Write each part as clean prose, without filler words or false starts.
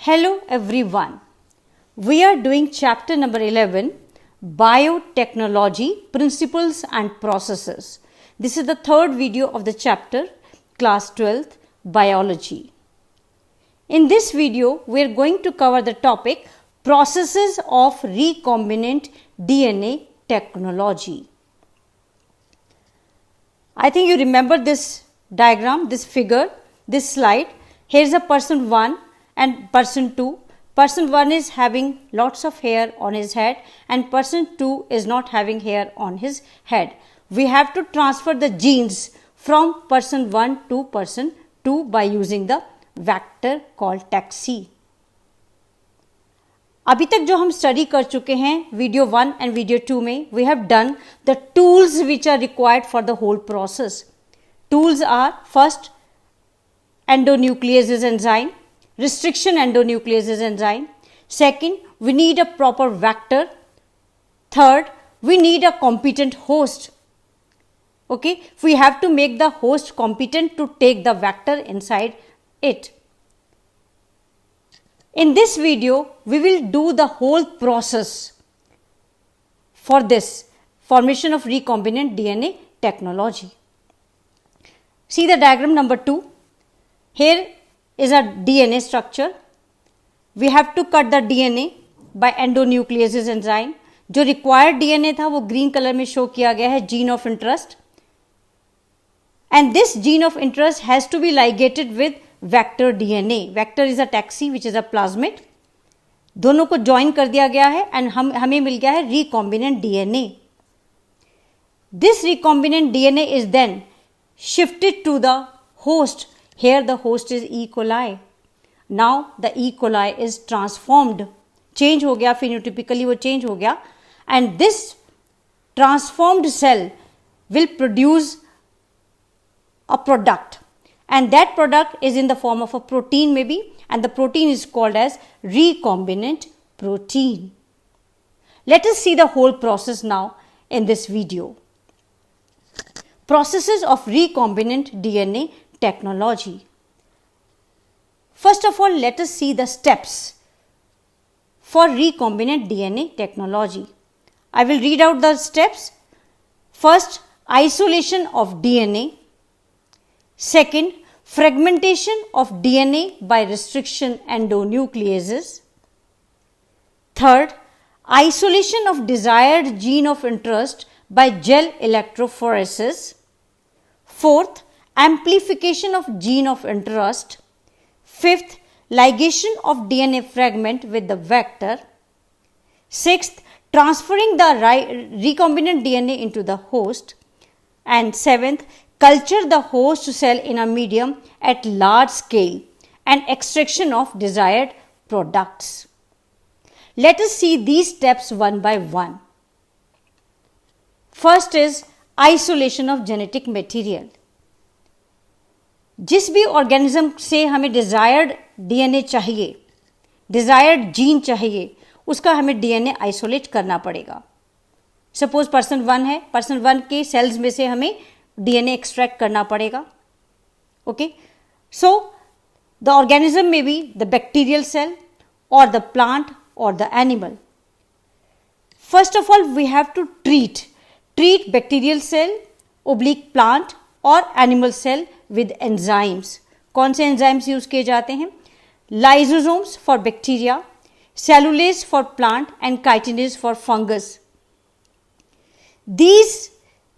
Hello everyone. We are doing chapter number 11, Biotechnology, Principles and Processes. This is the third video of the chapter, class 12th, Biology. In this video, we are going to cover the topic Processes of Recombinant DNA Technology. I think you remember this diagram, this figure, this slide. Here is a person 1 and person 2. Person 1 is having lots of hair on his head and person 2 is not having hair on his head. We have to transfer the genes from person 1 to person 2 by using the vector called taxi. अभी तक जो हम study कर चुके हैं video 1 and video 2 में, we have done the tools which are required for the whole process. Tools are first endonucleases enzyme, restriction endonucleases enzyme. Second, we need a proper vector. Third, we need a competent host. Okay, we have to make the host competent to take the vector inside it. In this video, we will do the whole process for this formation of recombinant DNA technology. See the diagram number 2. Here is a DNA structure. We have to cut the DNA by endonucleases enzyme. जो required DNA था वो green color में show किया गया है, gene of interest. And this gene of interest has to be ligated with vector DNA. Vector is a taxi which is a plasmid. दोनों को join कर दिया गया है and हमें मिल गया है recombinant DNA. This recombinant DNA is then shifted to the host. Here the host is E. coli. Now the E. coli is transformed. Change हो गया, phenotypically वो change हो गया, and this transformed cell will produce a product, and that product is in the form of a protein maybe, and the protein is called as recombinant protein. Let us see the whole process now in this video. Processes of recombinant DNA technology. First of all, let us see the steps for recombinant DNA technology. I will read out the steps. First, isolation of DNA. Second, fragmentation of DNA by restriction endonucleases. Third, isolation of desired gene of interest by gel electrophoresis. Fourth, amplification of gene of interest. Fifth, ligation of DNA fragment with the vector. Sixth, transferring the recombinant DNA into the host. And seventh, culture the host cell in a medium at large scale and extraction of desired products. Let us see these steps one by one. First is isolation of genetic material. जिस भी organism से हमें desired DNA चाहिए, desired gene चाहिए, उसका हमें DNA isolate करना पड़ेगा. सपोज पर्सन 1 है, पर्सन 1 के सेल्स में से हमें डीएनए एक्सट्रैक्ट करना पड़ेगा. Okay, so the organism may be the bacterial cell और द प्लांट और the animal. First of all we have to treat bacterial cell, oblique plant और एनिमल सेल with enzymes. कौन से enzymes यूज किए जाते हैं? Lysosomes for bacteria, cellulase for plant and chitinase for fungus. These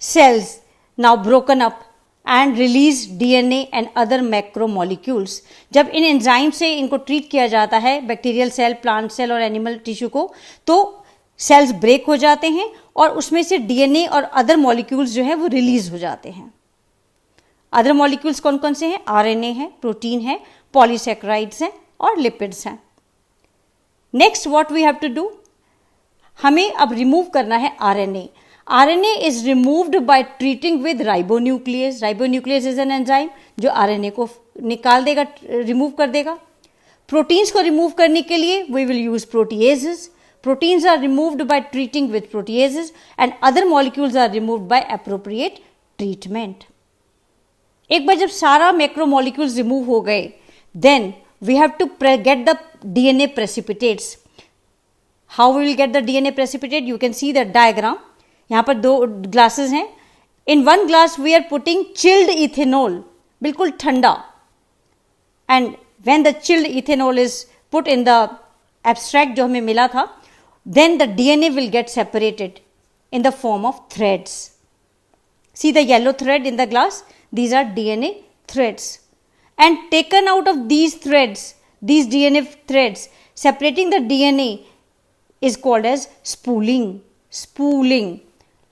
cells now broken up and release DNA and other macromolecules. जब इन enzyme से इनको treat किया जाता है, बैक्टीरियल सेल, प्लांट सेल और एनिमल टिश्यू को, तो सेल्स ब्रेक हो जाते हैं और उसमें से डीएनए और अदर मॉलिक्यूल्स जो है वो रिलीज हो जाते हैं. अदर मॉलिक्यूल्स कौन कौन से हैं? आरएनए है, प्रोटीन है, पॉलीसेक्राइड्स हैं और लिपिड्स हैं. Next what we have to do, हमें अब रिमूव करना है RNA. RNA is removed by treating with ribonuclease. Ribonuclease is an enzyme जो आरएनए को निकाल देगा, रिमूव कर देगा. प्रोटीन्स को रिमूव करने के लिए we will use proteases. Proteins are removed by treating with proteases and other molecules are removed by appropriate treatment. एक बार जब सारा मैक्रोमोलिक्यूल्स रिमूव हो गए, then we have to get the DNA precipitates. How we will get the DNA precipitate? You can see the diagram. यहाँ पर दो glasses हैं. In one glass we are putting chilled ethanol, बिल्कुल ठंडा. And when the chilled ethanol is put in the abstract जो हमें मिला था, then the DNA will get separated in the form of threads. See the yellow thread in the glass? These are DNA threads. And taken out of these threads, these DNA threads, separating the DNA is called as spooling. Spooling.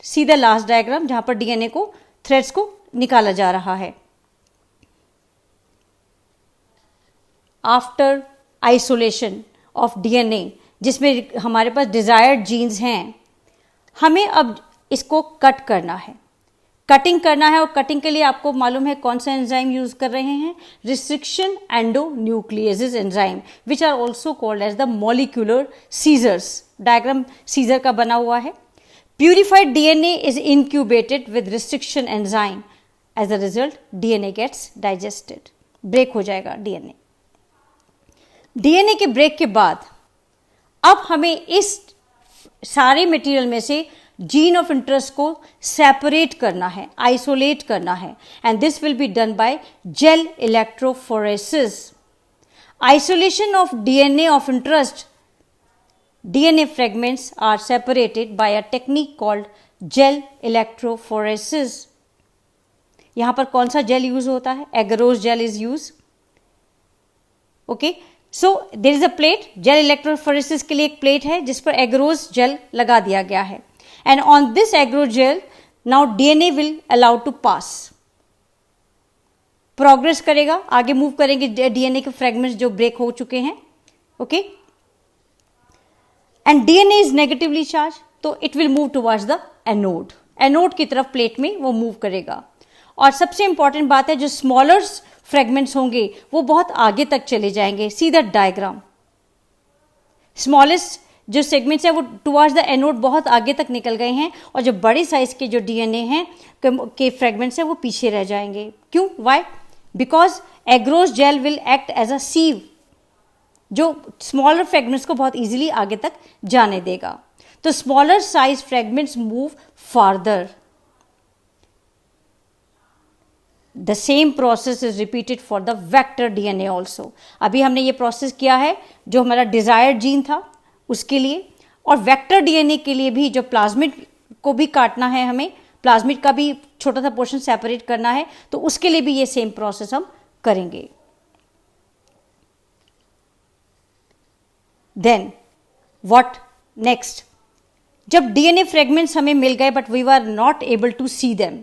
See the last diagram जहाँ पर DNA को threads को निकाला जा रहा है. After isolation of DNA, जिसमें हमारे पास desired genes हैं, हमें अब इसको कट करना है. कटिंग करना है और कटिंग के लिए आपको मालूम है कौन सा एंजाइम यूज कर रहे हैं? Restriction endonucleases enzyme, which are also called as the molecular scissors. Diagram scissor का बना हुआ है. Purified DNA is incubated with restriction enzyme. As a result DNA gets digested. Break हो जाएगा डीएनए. डीएनए के ब्रेक के बाद अब हमें इस सारे मटेरियल में से जीन ऑफ इंटरेस्ट को सेपरेट करना है, आइसोलेट करना है. And this will be done by gel electrophoresis. Isolation of DNA of interest, DNA fragments are separated by a technique called gel electrophoresis. यहां पर कौन सा जेल यूज होता है? Agarose gel is use. Okay, so there is a plate. Gel electrophoresis के लिए एक plate है जिस पर एगरोस जेल लगा दिया गया है. And on this agrogel, now DNA will allow to pass. Progress करेगा, आगे मूव करेंगे DNA के फ्रेगमेंट्स जो ब्रेक हो चुके हैं. Okay, and DNA is negatively charge, तो it will move towards the anode. Anode की तरफ प्लेट में वो मूव करेगा. और सबसे इंपॉर्टेंट बात है, जो स्मॉलर फ्रेगमेंट्स होंगे वो बहुत आगे तक चले जाएंगे. सी द डायग्राम. स्मॉलेस्ट जो सेगमेंट्स है वो टुवर्ड्स द एनोड बहुत आगे तक निकल गए हैं, और जो बड़े साइज के जो डीएनए हैं के फ्रेगमेंट्स हैं वो पीछे रह जाएंगे. क्यों? Why? Because agarose gel will act as a sieve, जो स्मॉलर फ्रेगमेंट्स को बहुत इजीली आगे तक जाने देगा. तो smaller size fragments move farther. The same process is repeated for the vector DNA also. अभी हमने ये प्रोसेस किया है जो हमारा डिजायर्ड जीन था उसके लिए, और वेक्टर डीएनए के लिए भी जो प्लाज्मिड को भी काटना है, हमें प्लाज्मिड का भी छोटा सा पोर्शन सेपरेट करना है, तो उसके लिए भी ये सेम प्रोसेस हम करेंगे. Then what next? जब डीएनए फ्रेगमेंट्स हमें मिल गए but we were not able to see them,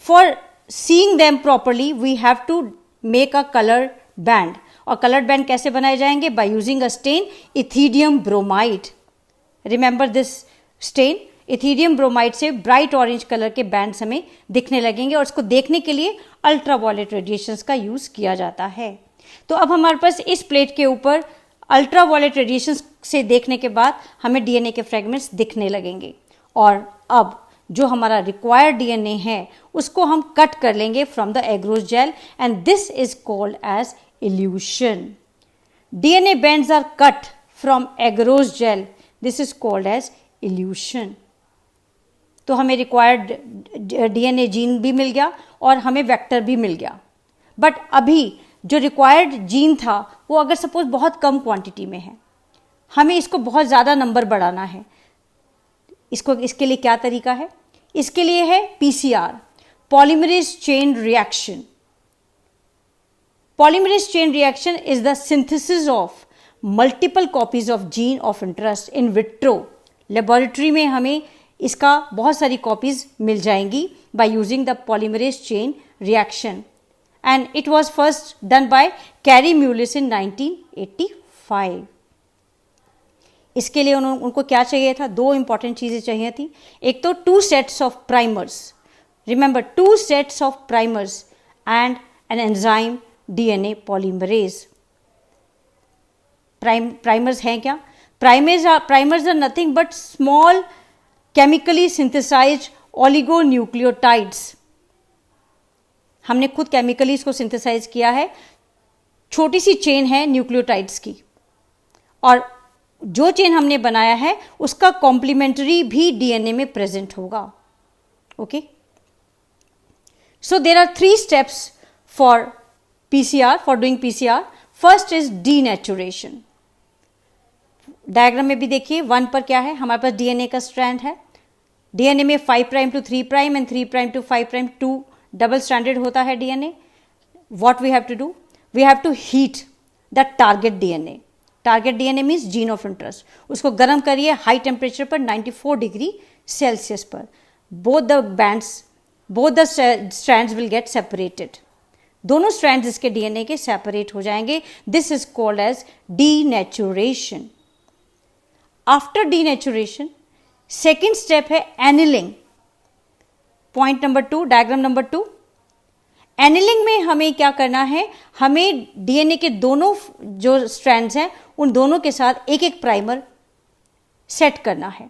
for seeing them properly we have to make a colour band. और कलर बैंड कैसे बनाए जाएंगे? By using a stain ethidium bromide. Remember this stain. Ethidium bromide से bright orange colour के bands हमें दिखने लगेंगे, और उसको देखने के लिए अल्ट्रावायलेट रेडिएशंस का यूज किया जाता है. तो अब हमारे पास इस प्लेट के ऊपर अल्ट्रावायलेट रेडिएशंस से देखने के बाद हमें डीएनए के फ्रेगमेंट्स दिखने लगेंगे. और अब जो हमारा रिक्वायर्ड डीएनए है उसको हम कट कर लेंगे from the agarose gel, and this is called as elution. DNA bands are cut from agarose gel. This is called as elution. तो हमें रिक्वायर्ड डीएनए जीन भी मिल गया और हमें वेक्टर भी मिल गया. बट अभी जो रिक्वायर्ड जीन था वो अगर सपोज बहुत कम क्वांटिटी में है, हमें इसको बहुत ज़्यादा नंबर बढ़ाना है. इसके लिए क्या तरीका है? इसके लिए है PCR, polymerase chain reaction. Polymerase chain reaction is the synthesis of multiple copies of gene of interest in vitro. Laboratory में हमें इसका बहुत सारी कॉपीज मिल जाएंगी by using the polymerase chain reaction. And it was first done by Carey Mullis in 1985. इसके लिए उनको क्या चाहिए था? दो इंपॉर्टेंट चीज़ें चाहिए थी. एक तो 2 sets of primers. Remember, 2 sets of primers and an enzyme DNA polymerase. Primers हैं क्या? Primers are nothing but small chemically synthesized oligonucleotides. हमने खुद केमिकली इसको सिंथेसाइज किया है. छोटी सी चेन है न्यूक्लियोटाइड्स की, और जो चेन हमने बनाया है उसका कॉम्प्लीमेंट्री भी डीएनए में प्रेजेंट होगा. Okay, so there are 3 steps for PCR, for doing PCR. First is denaturation. Diagram में भी देखिए 1 पर क्या है, हमारे पास डीएनए का स्ट्रैंड है. डीएनए में 5 prime to 3 prime and 3 prime to 5 prime 2 double stranded होता है DNA. What we have to do, we have to heat the target DNA. Target DNA means gene of interest. उसको गर्म करिए high temperature पर 94 degree Celsius पर. Both the strands will get separated. दोनों strands इसके DNA के separate हो जाएंगे. This is called as denaturation. After denaturation second step है annealing. Point number 2, diagram number 2. Annealing में हमें क्या करना है, हमें डीएनए के दोनों जो स्ट्रैंड्स हैं उन दोनों के साथ एक एक प्राइमर सेट करना है.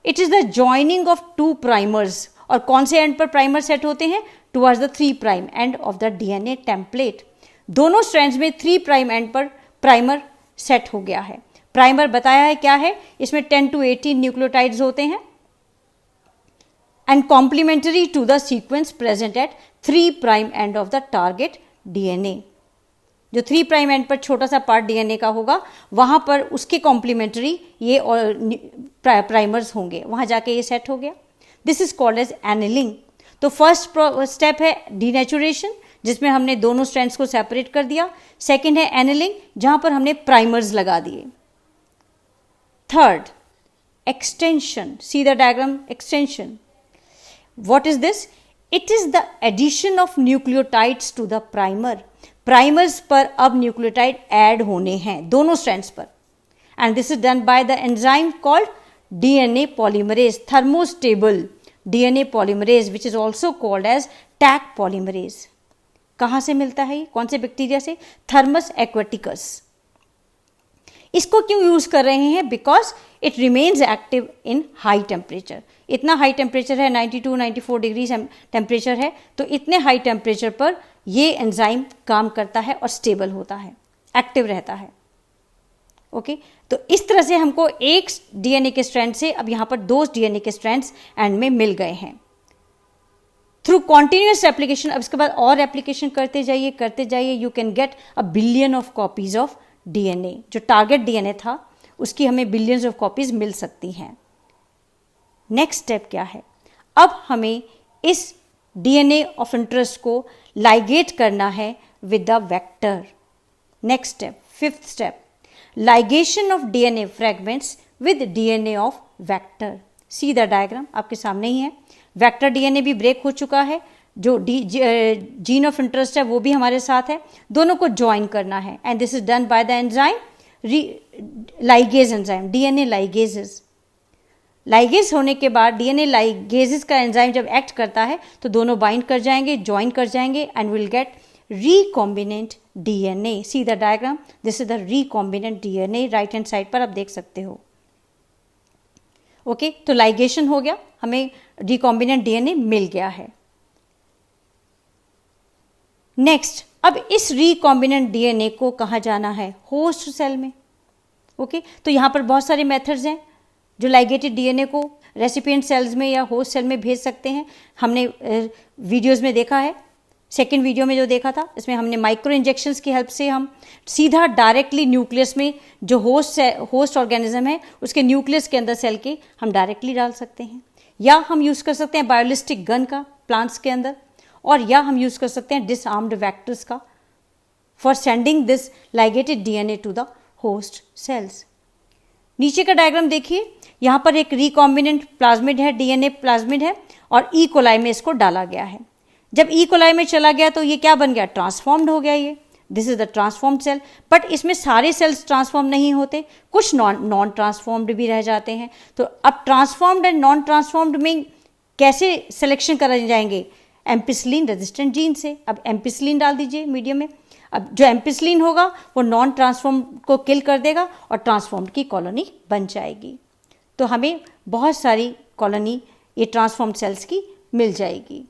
It is the joining of 2 primers. और कौन से एंड पर प्राइमर सेट होते हैं, towards the 3 prime end of the DNA template. दोनों स्ट्रैंड्स में 3 प्राइम एंड पर प्राइमर सेट हो गया है. प्राइमर बताया है क्या है, इसमें 10 to 18 न्यूक्लियोटाइड्स होते हैं and complementary to the sequence present at 3 prime end of the target DNA. जो 3 प्राइम एंड पर छोटा सा पार्ट डीएनए का होगा वहां पर उसके कॉम्प्लीमेंटरी ये प्राइमर्स होंगे, वहां जाके ये सेट हो गया. This is called as annealing. तो फर्स्ट स्टेप है डीनेचुरेशन, जिसमें हमने दोनों स्ट्रैंड्स को सेपरेट कर दिया. सेकेंड है एनिलिंग, जहां पर हमने प्राइमर्स लगा दिए. Third, extension. See the diagram, extension. What is this? It is the addition of nucleotides to the primer. Primers पर अब nucleotide add होने हैं दोनों strands पर. And this is done by the enzyme called DNA polymerase, thermostable DNA polymerase, which is also called as Taq polymerase. कहाँ से मिलता है ये, कौन से बैक्टीरिया से, Thermus aquaticus. इसको क्यों यूज कर रहे हैं, because it remains active in high temperature. इतना हाई टेम्परेचर है, 92-94 डिग्री टेम्परेचर है, तो इतने हाई टेम्परेचर पर ये एंजाइम काम करता है और स्टेबल होता है, एक्टिव रहता है. ओके, तो इस तरह से हमको एक डीएनए के स्ट्रैंड से अब यहाँ पर 2 डीएनए के स्ट्रैंड्स एंड में मिल गए हैं. थ्रू कॉन्टिन्यूस एप्लीकेशन, अब इसके बाद और एप्लीकेशन करते जाइए, you can get a billion of copies of DNA. जो टारगेट डीएनए था उसकी हमें बिलियंस ऑफ कॉपीज मिल सकती हैं. नेक्स्ट स्टेप क्या है, अब हमें इस डीएनए ऑफ इंटरेस्ट को लाइगेट करना है with the vector. Next step, fifth step, ligation of DNA fragments with DNA of vector. C the diagram आपके सामने ही है. वेक्टर डीएनए भी ब्रेक हो चुका है, जो जीन ऑफ इंटरेस्ट है वो भी हमारे साथ है, दोनों को ज्वाइन करना है. And this is done by the enzyme ligase enzyme, DNA ligases. Ligase होने के बाद डीएनए लाइगेजेस का एंजाइम जब एक्ट करता है तो दोनों बाइंड कर जाएंगे, ज्वाइन कर जाएंगे and will get recombinant DNA. C the diagram, this is the recombinant DNA. Right hand side पर आप देख सकते हो. ओके, तो लाइगेशन हो गया, हमें रिकॉम्बिनेंट डीएनए मिल गया है. नेक्स्ट, अब इस रिकॉम्बिनेंट डीएनए को कहाँ जाना है, होस्ट सेल में. ओके, तो यहाँ पर बहुत सारे मेथड्स हैं जो लाइगेटेड डीएनए को रेसिपिएंट सेल्स में या होस्ट सेल में भेज सकते हैं. हमने वीडियोस में देखा है, सेकेंड वीडियो में जो देखा था इसमें हमने माइक्रो इंजेक्शंस की हेल्प से हम सीधा डायरेक्टली न्यूक्लियस में जो होस्ट ऑर्गेनिज्म है उसके न्यूक्लियस के अंदर सेल के हम डायरेक्टली डाल सकते हैं, या हम यूज़ कर सकते हैं बायोलिस्टिक गन का प्लांट्स के अंदर, और या हम यूज़ कर सकते हैं डिसआर्म्ड वेक्टर्स का for sending this ligated DNA to the host cells. नीचे का डायग्राम देखिए, यहाँ पर एक रिकॉम्बिनेंट प्लाज्मिड है, डीएनए प्लाज्मिड है, और ई कोलाई में इसको डाला गया है. जब ई कोलाई में चला गया तो ये क्या बन गया, ट्रांसफॉर्म्ड हो गया. ये this is the transformed cell. But इसमें सारे सेल्स ट्रांसफॉर्म नहीं होते, कुछ नॉन ट्रांसफॉर्म्ड भी रह जाते हैं. तो अब ट्रांसफॉर्म्ड एंड नॉन ट्रांसफॉर्म्ड में कैसे सिलेक्शन कराए जाएंगे, एम्पिसिलिन रेजिस्टेंट जीन से. अब एम्पिसिलिन डाल दीजिए मीडियम में. अब जो एम्पिसिलिन होगा वो नॉन ट्रांसफॉर्म को किल कर देगा और ट्रांसफॉर्म्ड की कॉलोनी बन जाएगी. तो हमें बहुत सारी कॉलोनी ये ट्रांसफॉर्म्ड सेल्स की मिल जाएगी.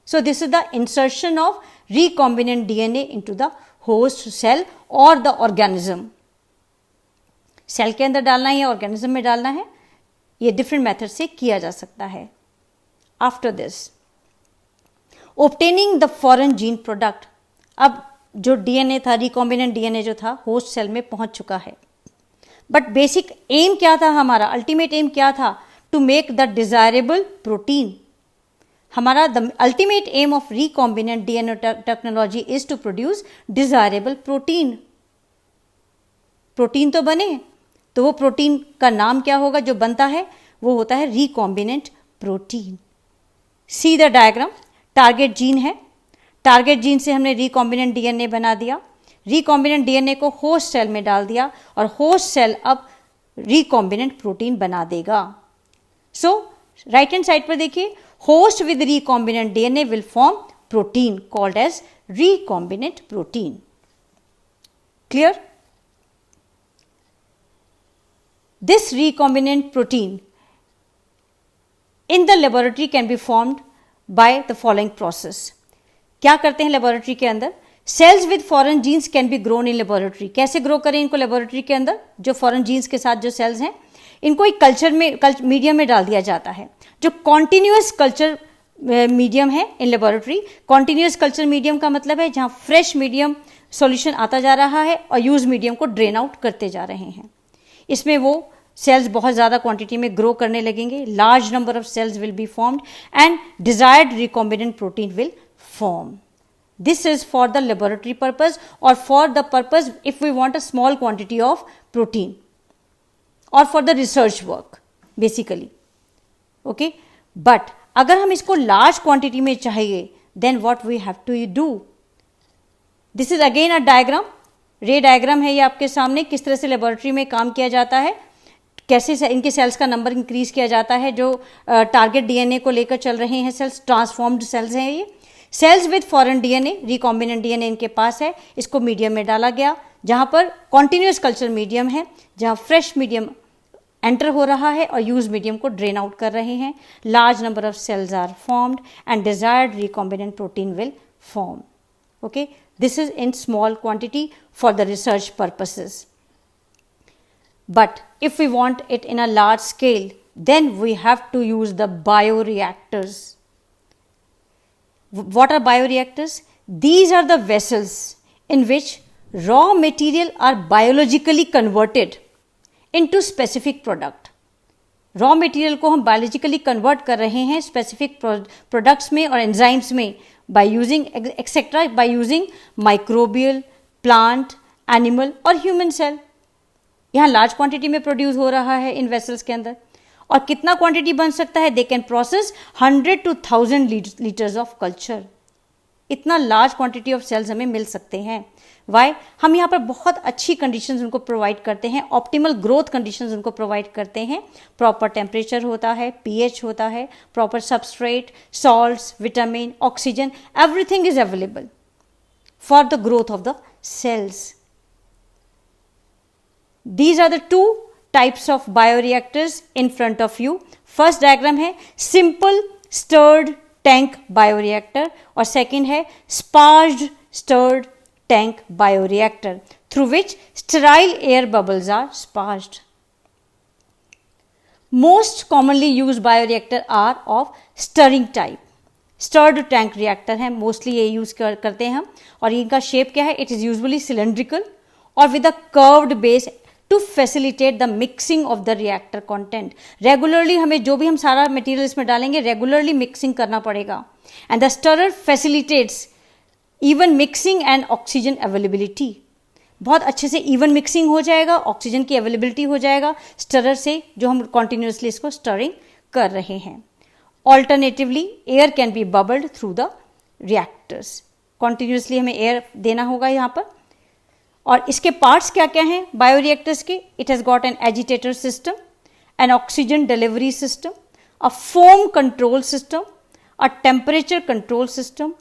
So this is the insertion of recombinant DNA into the host cell और द ऑर्गेनिज्म। सेल के अंदर डालना है या ऑर्गेनिज्म में डालना है, ये डिफरेंट मेथड से किया जा सकता है। After this obtaining the foreign gene product, अब जो डीएनए था, रिकॉम्बिनेंट डीएनए जो था, होस्ट सेल में पहुंच चुका है। बट बेसिक एम क्या था हमारा, अल्टीमेट एम क्या था? To make the desirable protein. हमारा the ultimate aim of recombinant DNA technology is to produce desirable protein. Protein तो बने, तो वो प्रोटीन का नाम क्या होगा जो बनता है? वो होता है recombinant protein. See the diagram, target gene है, टारगेट जीन से हमने रिकॉम्बिनेंट डीएनए बना दिया, रिकॉम्बिनेंट डीएनए को होस्ट सेल में डाल दिया और होस्ट सेल अब रिकॉम्बिनेंट प्रोटीन बना देगा। सो राइट हैंड साइड पर देखिए, host with recombinant DNA will form protein called as recombinant protein. Clear? This recombinant protein in the laboratory can be formed by the following process। क्या करते हैं laboratory के अंदर? Cells with foreign genes can be grown in laboratory. कैसे grow करें इनको laboratory के अंदर? जो फॉरेन जीन्स के साथ जो सेल्स हैं, इनको एक कल्चर में मीडियम में डाल दिया जाता है, जो कॉन्टिन्यूअस कल्चर मीडियम है in laboratory. Continuous culture medium का मतलब है जहां फ्रेश मीडियम सॉल्यूशन आता जा रहा है और यूज मीडियम को ड्रेन आउट करते जा रहे हैं। इसमें वो सेल्स बहुत ज़्यादा क्वांटिटी में ग्रो करने लगेंगे, large number of cells will be formed and desired recombinant protein will form. This is for the laboratory purpose और for the purpose if we want a small quantity of protein और for the research work basically. Okay, but अगर हम इसको large quantity में चाहिए then what we have to do? This is again a diagram, ray diagram है ये आपके सामने, किस तरह से लेबोरेटरी में काम किया जाता है, कैसे इनके सेल्स का नंबर इंक्रीज किया जाता है जो टारगेट डीएनए को लेकर चल रहे हैं सेल्स, ट्रांसफॉर्म्ड सेल्स हैं ये। Cells with foreign DNA, recombinant DNA इनके पास है, इसको मीडियम में डाला गया जहां पर कॉन्टिन्यूअस कल्चर मीडियम है, जहां फ्रेश मीडियम एंटर हो रहा है और यूज मीडियम को ड्रेन आउट कर रहे हैं। Large number of cells are formed and desired recombinant protein will form. Okay, this is in small quantity for the research purposes. But if we want it in a large scale, then we have to use the bioreactors. What are bioreactors? These are the vessels in which raw material are biologically converted into specific product. Raw material को हम biologically convert कर रहे हैं specific products में और enzymes में by using etc. by using microbial, plant, animal और human cell. यहाँ लार्ज क्वांटिटी में प्रोड्यूस हो रहा है इन वेसल्स के अंदर। और कितना क्वांटिटी बन सकता है? They can process 100 to 1000 litres of culture. इतना लार्ज क्वांटिटी ऑफ सेल्स हमें मिल सकते हैं। वाई? हम यहाँ पर बहुत अच्छी कंडीशंस उनको प्रोवाइड करते हैं, ऑप्टिमल ग्रोथ कंडीशंस उनको प्रोवाइड करते हैं। प्रॉपर टेम्परेचर होता है, पीएच होता है, proper substrate, salts, vitamin, oxygen, everything is available for the growth of the cells. These are the two types of bioreactors in front of you. First diagram है simple stirred tank bioreactor और second है sparged stirred tank bioreactor through which sterile air bubbles are sparged. Most commonly used bioreactor are of stirring type. Stirred tank reactor है, mostly ये use करते हैं हम और इनका shape क्या है? It is usually cylindrical और with a curved base to facilitate the mixing of the reactor content. Regularly हमें जो भी हम सारा मटेरियल इसमें डालेंगे रेगुलरली मिक्सिंग करना पड़ेगा। And the stirrer facilitates even mixing and oxygen availability. बहुत अच्छे से इवन मिक्सिंग हो जाएगा, ऑक्सीजन की अवेलेबिलिटी हो जाएगा स्टरर से जो हम कॉन्टिन्यूसली इसको स्टरिंग कर रहे हैं। Alternatively air can be bubbled through the reactors. Continuously हमें एयर देना होगा यहाँ पर। और इसके पार्ट्स क्या क्या हैं बायोरिएक्टर्स के? It has got an agitator system, N oxygen delivery system, a foam control system, a temperature control system,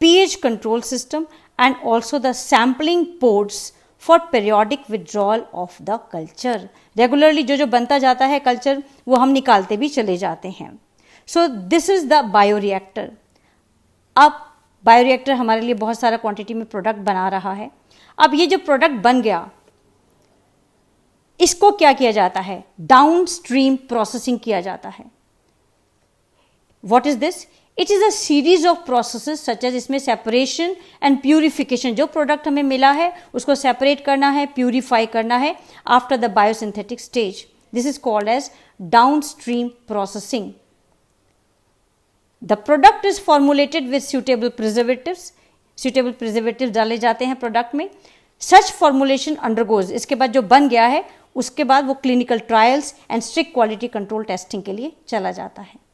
pH control system and also the sampling ports for periodic withdrawal of the culture. Regularly जो बनता जाता है culture वो हम निकालते भी चले जाते हैं। So this is the bioreactor. अब बायोरिएक्टर हमारे लिए बहुत सारा क्वांटिटी में प्रोडक्ट बना रहा है। अब ये जो प्रोडक्ट बन गया, इसको क्या किया जाता है? डाउनस्ट्रीम प्रोसेसिंग किया जाता है. What is this? It is a series of processes such as, इसमें सेपरेशन एंड प्यूरिफिकेशन, जो प्रोडक्ट हमें मिला है उसको सेपरेट करना है, प्यूरिफाई करना है after the biosynthetic stage. This is called as downstream processing. The product is formulated with suitable preservatives. Suitable preservatives डाले जाते हैं प्रोडक्ट में. सच फॉर्मुलेशन अंडरगोज, इसके बाद जो बन गया है उसके बाद वो clinical trials and strict quality control testing के लिए चला जाता है.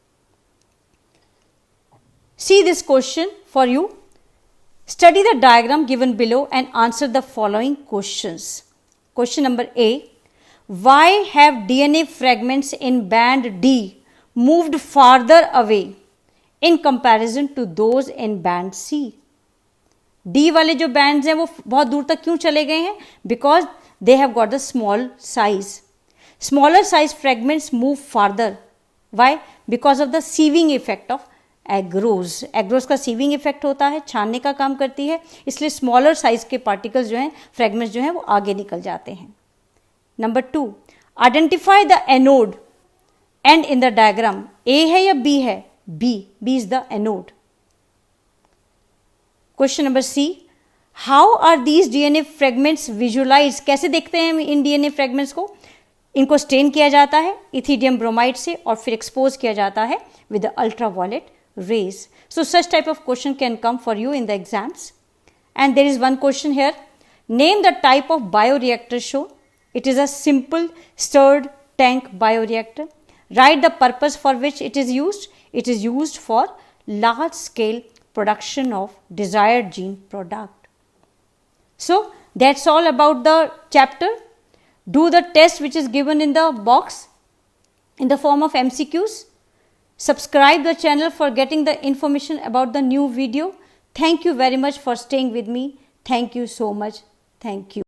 See this question for you. Study the diagram given below and answer the following questions. Question number A. Why have DNA fragments in band D moved farther away in comparison to those in band C? D वाले जो bands हैं वो बहुत दूर तक क्यों चले गए हैं? Because they have got the small size. Smaller size fragments move farther. Why? Because of the sieving effect of एग्रोज. एग्रोज का सीविंग इफेक्ट होता है, छानने का काम करती है, इसलिए स्मॉलर साइज के पार्टिकल्स जो हैं, फ्रेगमेंट्स जो हैं वो आगे निकल जाते हैं. Number 2, identify the anode and in the diagram. A है या बी है? B. B is the anode. Question number C. How are these DNA fragments visualise? कैसे देखते हैं इन डीएनए फ्रेगमेंट्स को? इनको स्टेन किया जाता है इथिडियम ब्रोमाइड से और फिर एक्सपोज किया जाता है with ultraviolet rays. So such type of question can come for you in the exams. And there is one question here. Name the type of bioreactor shown. It is a simple stirred tank bioreactor. Write the purpose for which it is used. It is used for large scale production of desired gene product. So that's all about the chapter. Do the test which is given in the box in the form of MCQs. Subscribe the channel for getting the information about the new video. Thank you very much for staying with me. Thank you so much. Thank you.